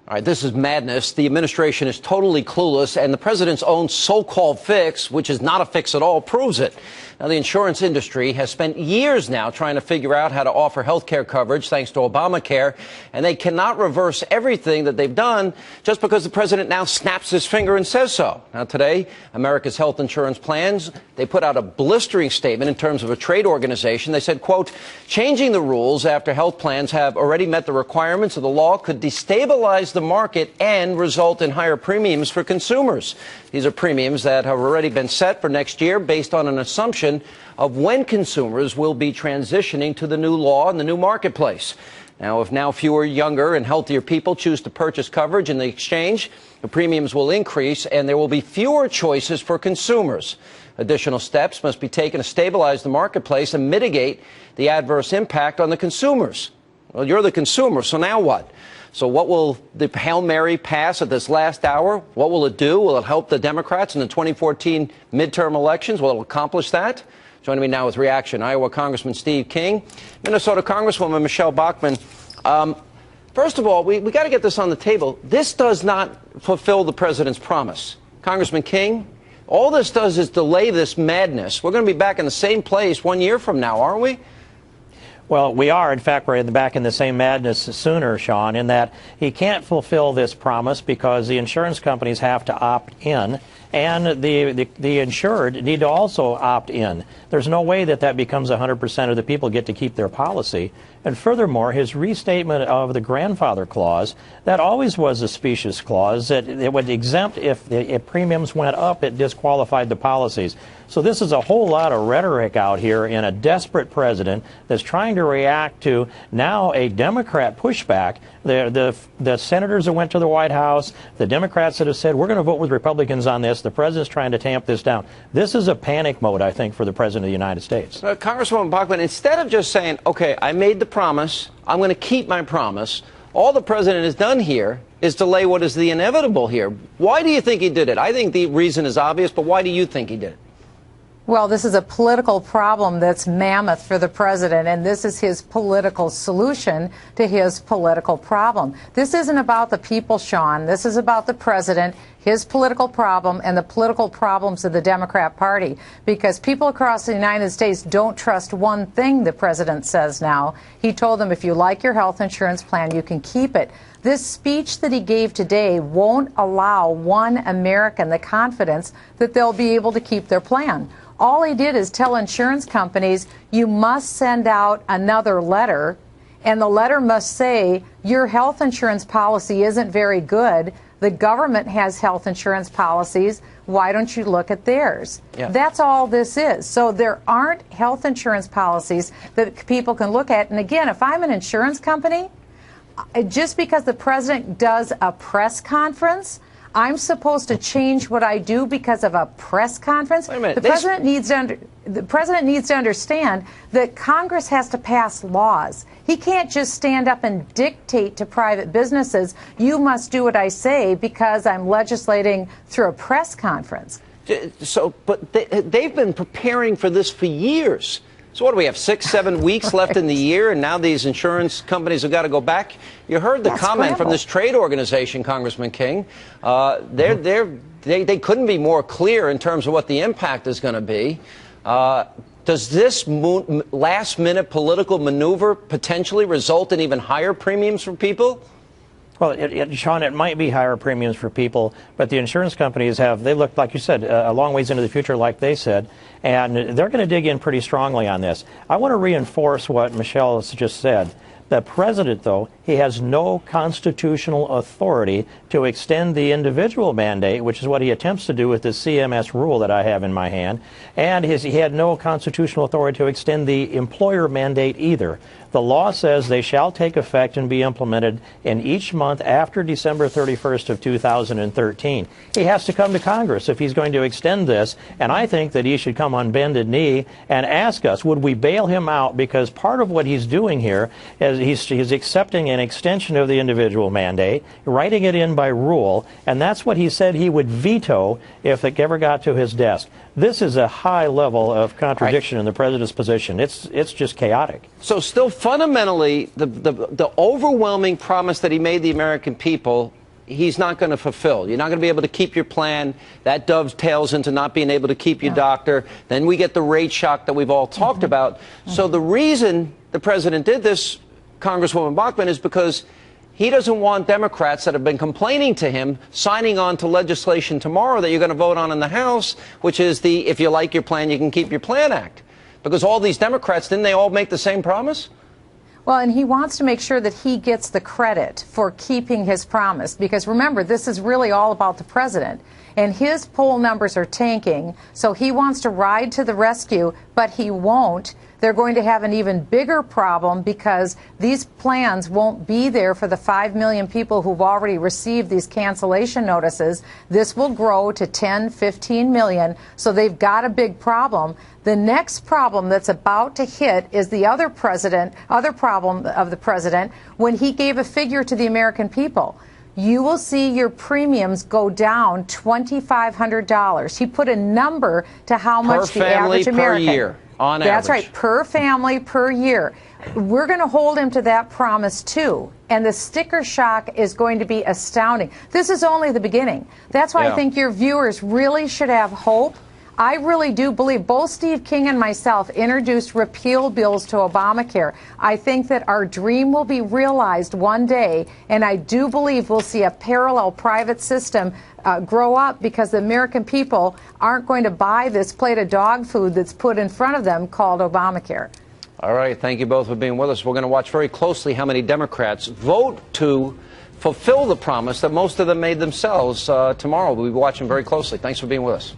All right, this is madness. The administration is totally clueless, and the president's own so-called fix, which is not a fix at all, proves it. Now, the insurance industry has spent years now trying to figure out how to offer health care coverage thanks to Obamacare, and they cannot reverse everything that they've done just because the president now snaps his finger and says so. Now, today, America's health insurance plans, they put out a blistering statement in terms of a trade organization. They said, quote, changing the rules after health plans have already met the requirements of the law could destabilize the market and result in higher premiums for consumers. These are premiums that have already been set for next year based on an assumption of when consumers will be transitioning to the new law and the new marketplace. Now, if now fewer younger and healthier people choose to purchase coverage in the exchange, the premiums will increase and there will be fewer choices for consumers. Additional steps must be taken to stabilize the marketplace and mitigate the adverse impact on the consumers. Well, you're the consumer, so now what? So what will the Hail Mary pass at this last hour? What will it do? Will it help the Democrats in the 2014 midterm elections? Will it accomplish that? Joining me now with reaction, Iowa Congressman Steve King, Minnesota Congresswoman Michelle Bachmann. First of all, we got to get this on the table. This does not fulfill the president's promise. Congressman King, all this does is delay this madness. We're going to be back in the same place 1 year from now, aren't we? Well, we are. In fact, we're back in the same madness sooner, Sean, in that he can't fulfill this promise because the insurance companies have to opt in, and the insured need to also opt in. There's no way that that becomes 100% of the people get to keep their policy. And furthermore, his restatement of the grandfather clause, that always was a specious clause, that it would exempt if premiums went up, it disqualified the policies. So this is a whole lot of rhetoric out here in a desperate president that's trying to react to now a Democrat pushback. The senators that went to the White House, the Democrats that have said, we're going to vote with Republicans on this. The president's trying to tamp this down. This is a panic mode, I think, for the president of the United States. Congresswoman Bachmann, instead of just saying, okay, I made the promise, I'm going to keep my promise, all the president has done here is delay what is the inevitable here. Why do you think he did it? I think the reason is obvious, but why do you think he did it? Well, this is a political problem that's mammoth for the president, and this is his political solution to his political problem. This isn't about the people, Sean. This is about the president, his political problem, and the political problems of the Democrat Party, because people across the United States don't trust one thing the president says now. He told them, if you like your health insurance plan, you can keep it. This speech that he gave today won't allow one American the confidence that they'll be able to keep their plan. All he did is tell insurance companies, you must send out another letter, and the letter must say, your health insurance policy isn't very good. The government has health insurance policies. Why don't you look at theirs? Yeah. That's all this is. So there aren't health insurance policies that people can look at. And again, if I'm an insurance company, just because the president does a press conference, I'm supposed to change what I do because of a press conference? Wait a minute. The president needs to understand that Congress has to pass laws. He can't just stand up and dictate to private businesses, you must do what I say because I'm legislating through a press conference. So, but they've been preparing for this for years. So what do we have, 6-7 weeks left in the year, and now these insurance companies have got to go back? You heard the comment from this trade organization, Congressman King. They couldn't be more clear in terms of what the impact is going to be. Does this last-minute political maneuver potentially result in even higher premiums for people? Well, Sean, it might be higher premiums for people, but the insurance companies they look, like you said, a long ways into the future, like they said, and they're going to dig in pretty strongly on this. I want to reinforce what Michelle has just said. The president, though, he has no constitutional authority to extend the individual mandate, which is what he attempts to do with the CMS rule that I have in my hand, and he had no constitutional authority to extend the employer mandate either. The law says they shall take effect and be implemented in each month after December 31st of 2013. He has to come to Congress if he's going to extend this, and I think that he should come on bended knee and ask us, would we bail him out? Because part of what he's doing here is he's accepting an extension of the individual mandate, writing it in by rule, and that's what he said he would veto if it ever got to his desk. This is a high level of contradiction in the president's position. It's just chaotic. So still fundamentally, the overwhelming promise that he made the American people he's not going to fulfill. You're not going to be able to keep your plan. That dovetails into not being able to keep your doctor. Then we get the rate shock that we've all talked about. So the reason the president did this, Congresswoman Bachmann, is because he doesn't want Democrats that have been complaining to him signing on to legislation tomorrow that you're going to vote on in the House, which is the if you like your plan, you can keep your plan act. Because all these Democrats, didn't they all make the same promise? Well, and he wants to make sure that he gets the credit for keeping his promise. Because remember, this is really all about the president. And his poll numbers are tanking, so he wants to ride to the rescue, but he won't. They're going to have an even bigger problem because these plans won't be there for the 5 million people who've already received these cancellation notices. This will grow to 10, 15 million, so they've got a big problem. The next problem that's about to hit is the other problem of the president when he gave a figure to the American people. You will see your premiums go down $2,500. He put a number to how much the average American. Per year, on average. That's right, per family, per year. We're going to hold him to that promise, too. And the sticker shock is going to be astounding. This is only the beginning. That's why I think your viewers really should have hope. I really do believe both Steve King and myself introduced repeal bills to Obamacare. I think that our dream will be realized one day, and I do believe we'll see a parallel private system grow up because the American people aren't going to buy this plate of dog food that's put in front of them called Obamacare. All right. Thank you both for being with us. We're going to watch very closely how many Democrats vote to fulfill the promise that most of them made themselves tomorrow. We'll be watching very closely. Thanks for being with us.